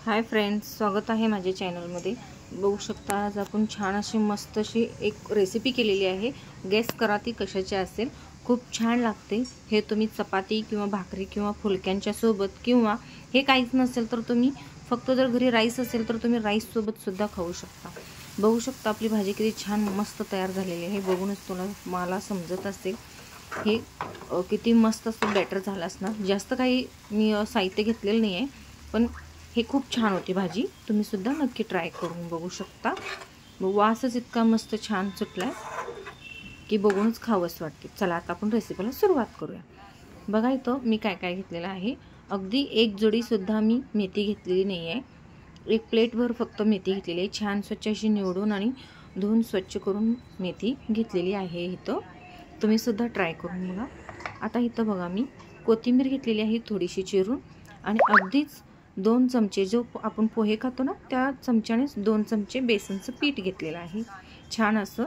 Hi friends, स्वागत आहे माझ्या चॅनलमध्ये। बघू शकता आज आपण छान अशी मस्त अशी एक रेसिपी केलेली आहे। गेस करा ती कशाची असेल। खूप छान लागते। हे तुम्ही चपाती किंवा भाकरी किंवा फुलक्यांच्या सोबत किंवा हे काहीच नसेल तर तुम्ही फक्त जर घरी राईस असेल तर तुम्ही राईस सोबत सुद्धा खाऊ शकता। बघू शकता आपली भाजी किती छान मस्त तयार झालेली आहे। बघूनच मला समजत असेल हे किती मस्त असं बॅटर झालं असणार। जास्त काही मी साहित्य घेतलेलं नाही आहे, पण हे खूप छान होती भाजी। तुम्ही सुद्धा नक्की ट्राय करून बघू शकता। वासच इतका मस्त छान सुटलाय की बघूनच खावंच वाटते। चला आता आपण रेसिपीला सुरुवात करूया। बघा इथं मी काय काय घेतलेलं आहे। अगदी एक जोडी सुद्धा मी मेथी घेतलेली नाही आहे। एक प्लेटभर फक्त मेथी घेतलेली आहे। छान स्वच्छ अशी निवडून आणि धुवून स्वच्छ करून मेथी घेतलेली आहे। इथं तुम्ही सुद्धा ट्राय करून बघा। आता इथं बघा मी कोथिंबीर घेतलेली आहे थोडीशी चिरून, आणि अगदीच 2 चमचे जो आपण पोहे खातो ना त्या चमच्याने 2 चमचे बेसनचं पीठ घेतलेलं आहे। छान असं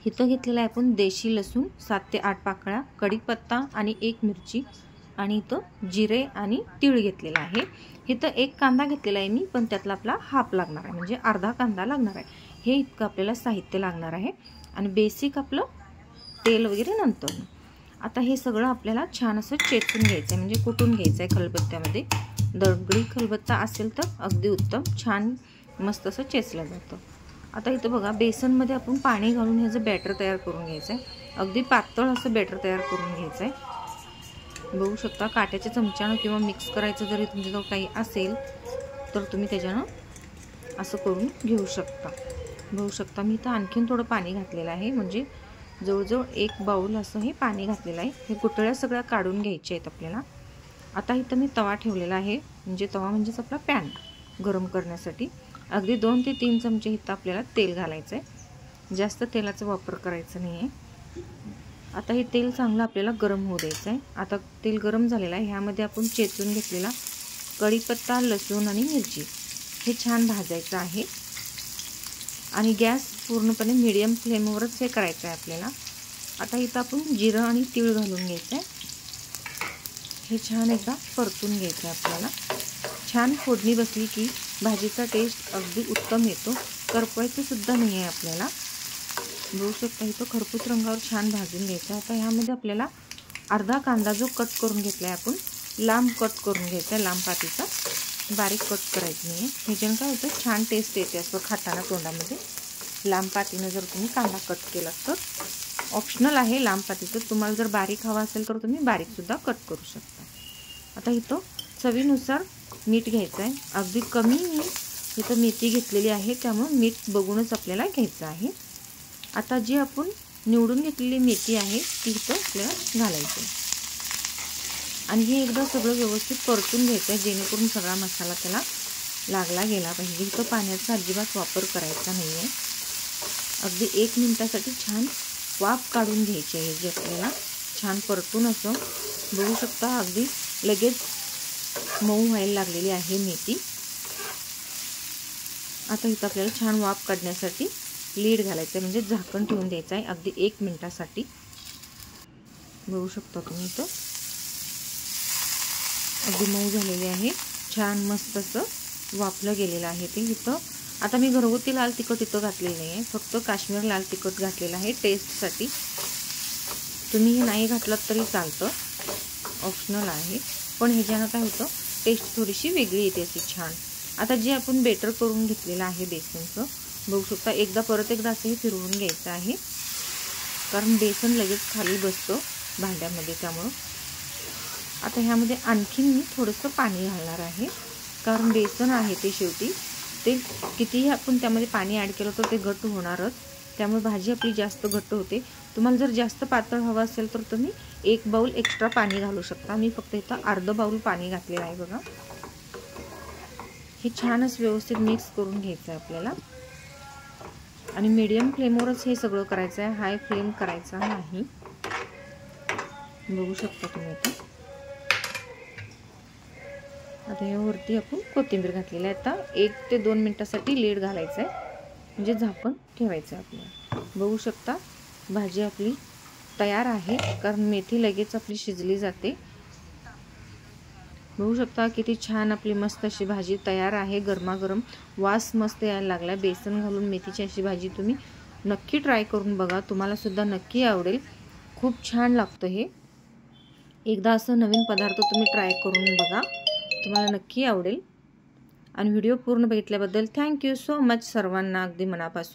इथं घेतलेलं आहे आपण देशी लसूण 7 ते 8 पाकळ्या, कढीपत्ता आणि 1 मिरची, आणि इथं जिरे आणि तीळ घेतलेला आहे। इथं 1 कांदा घेतलेला आहे मी, पण त्यातला आपला हाफ लागणार आहे, म्हणजे अर्धा कांदा लागणार आहे। हे इतकं आपल्याला साहित्य लागणार आहे, आणि बेसिक आपलं तेल वगैरे नंतर। आता हे सगळं आपल्याला छान असं चेचून घ्यायचं आहे, म्हणजे कुटून घ्यायचं आहे खलबत्त्यामध्ये। दगडी खलबत्ता असेल तर अगदी उत्तम, छान मस्त असं चेचलं जातं। आता इथं बघा बेसनमध्ये आपण पाणी घालून ह्याचं बॅटर तयार करून घ्यायचं आहे। अगदी पातळ असं बॅटर तयार करून घ्यायचं आहे। बघू शकता काट्याच्या चमच्यानं किंवा मिक्स करायचं जरी तुमच्याजवळ काही असेल तर तुम्ही त्याच्यानं असं करून घेऊ शकता। बघू शकता मी इथं आणखीन थोडं पाणी घातलेलं आहे, म्हणजे जवळजवळ 1 बाउल असं हे पाणी घातलेलं आहे। हे गुठळ्या सगळ्या काढून घ्यायचे आहेत आपल्याला। आता इथं मी तवा ठेवलेला आहे, म्हणजे तवा म्हणजेच आपला पॅन गरम करण्यासाठी। अगदी 2 ते 3 चमचे इथं आपल्याला तेल घालायचं आहे। जास्त तेलाचा वापर करायचा नाही आहे। आता हे तेल चांगलं आपल्याला गरम होऊ द्यायचं आहे। आता तेल गरम झालेलं आहे, ह्यामध्ये आपण चेचून घेतलेला कढीपत्ता, लसूण आणि मिरची हे छान भाजायचं आहे, आणि गॅस पूर्णपणे मीडियम फ्लेमवरच हे करायचं आहे आपल्याला। आता इथं आपण जिरं आणि तीळ घालून घ्यायचं आहे। हे छान एकदा परतून घ्यायचं आहे आपल्याला। छान फोडणी बसली की भाजीचा टेस्ट अगदी उत्तम येतो। करपवायचं सुद्धा नाही आहे आपल्याला। बघू शकता इथं खरपूस रंगावर छान भाजून घ्यायचं। आता ह्यामध्ये आपल्याला अर्धा कांदा जो कट करून घेतला आहे आपण, लांब कट करून घ्यायचा आहे, लांब पातीचा, बारीक कट करायचं नाही आहे। ह्याच्यानं काय होतं, छान टेस्ट येते असं खाताना तोंडामध्ये। लांब पातीनं जर तुम्ही कांदा कट केला तर ऑप्शनल आहे लांब पातीचं, तुम्हाला जर बारीक हवा असेल तर तुम्ही बारीक सुद्धा कट करू शकता। आता इथं चवीनुसार मीठ घ्यायचं आहे। अगदी कमी मी इथं मेथी घेतलेली आहे, त्यामुळे मीठ बघूनच आपल्याला घ्यायचं आहे। आता जी आपण निवडून घेतलेली मेथी आहे ती इथं आपल्याला घालायची आहे, आणि हे एकदा सगळं व्यवस्थित परतून घ्यायचं आहे, जेणेकरून सगळा मसाला त्याला लागला गेला पाहिजे। इथं पाण्याचा अजिबात वापर करायचा नाही आहे। अगदी 1 मिनिटासाठी छान वाफ काढून घ्यायची आहे, जी आपल्याला छान परतून असं। बघू शकता अगदी लगेच मऊ व्हायला लागलेली आहे मेथी। आता इथं आपल्याला छान वाफ काढण्यासाठी लीड घालायचं आहे, म्हणजे झाकण ठेवून द्यायचं आहे अगदी 1 मिनिटासाठी। बघू शकता तुम्ही इथं अगदी मऊ झालेली आहे, छान मस्त असं वाफलं गेलेलं आहे ते। इथं आता मी घरगुती लाल तिखट इथं घातलेलं नाही आहे, फक्त काश्मीर लाल तिखट घातलेलं आहे टेस्टसाठी। तुम्ही हे नाही घातलात तरी चालतं, ऑप्शनल आहे, पण ह्याच्यानं काय होतं, टेस्ट थोडीशी वेगळी येते अशी छान। आता जे आपण बेटर करून घेतलेलं आहे बेसनचं, बघू शकता परत एकदा असं हे फिरवून घ्यायचं आहे, कारण बेसन लगेच खाली बसतं भांड्यामध्ये, त्यामुळं। आता ह्यामध्ये आणखीन मी थोडंसं पाणी घालणार आहे, कारण बेसन आहे ते शेवटी ते कितीही आपण त्यामध्ये पाणी ॲड केलं तर ते घट्ट होणारच, त्यामुळे भाजी आपली जास्त घट्ट होते। तुम्हाला जर जास्त पातळ हवं असेल तर तुम्ही 1 बाउल एक्स्ट्रा पाणी घालू शकता। मी फक्त इथं अर्धा बाउल पाणी घातलेलं आहे बघा। हे छानच व्यवस्थित मिक्स करून घ्यायचं आहे आपल्याला, आणि मीडियम फ्लेमवरच हे सगळं करायचं आहे, हाय फ्लेम करायचा नाही। बघू शकता तुम्ही आता यावरती आपण कोथिंबीर घातलेली आहे। आता 1 ते 2 मिनिटासाठी लीड घालायचं आहे, म्हणजे झाकण ठेवायचं आहे आपल्याला। बघू शकता भाजी आपली तयार आहे, कारण मेथी लगेच आपली शिजली जाते। बघू शकता किती छान आपली मस्त अशी भाजी तयार आहे। गरमागरम वास मस्त यायला लागला। बेसन घालून मेथीची अशी भाजी तुम्ही नक्की ट्राय करून बघा, तुम्हाला सुद्धा नक्की आवडेल। खूप छान लागतं हे। एकदा असं नवीन पदार्थ तुम्ही ट्राय करून बघा, तुम्हाला नक्की आवडेल। आणि व्हिडिओ पूर्ण बघितल्याबद्दल थँक्यू सो मच सर्वांना, अगदी मनापासून।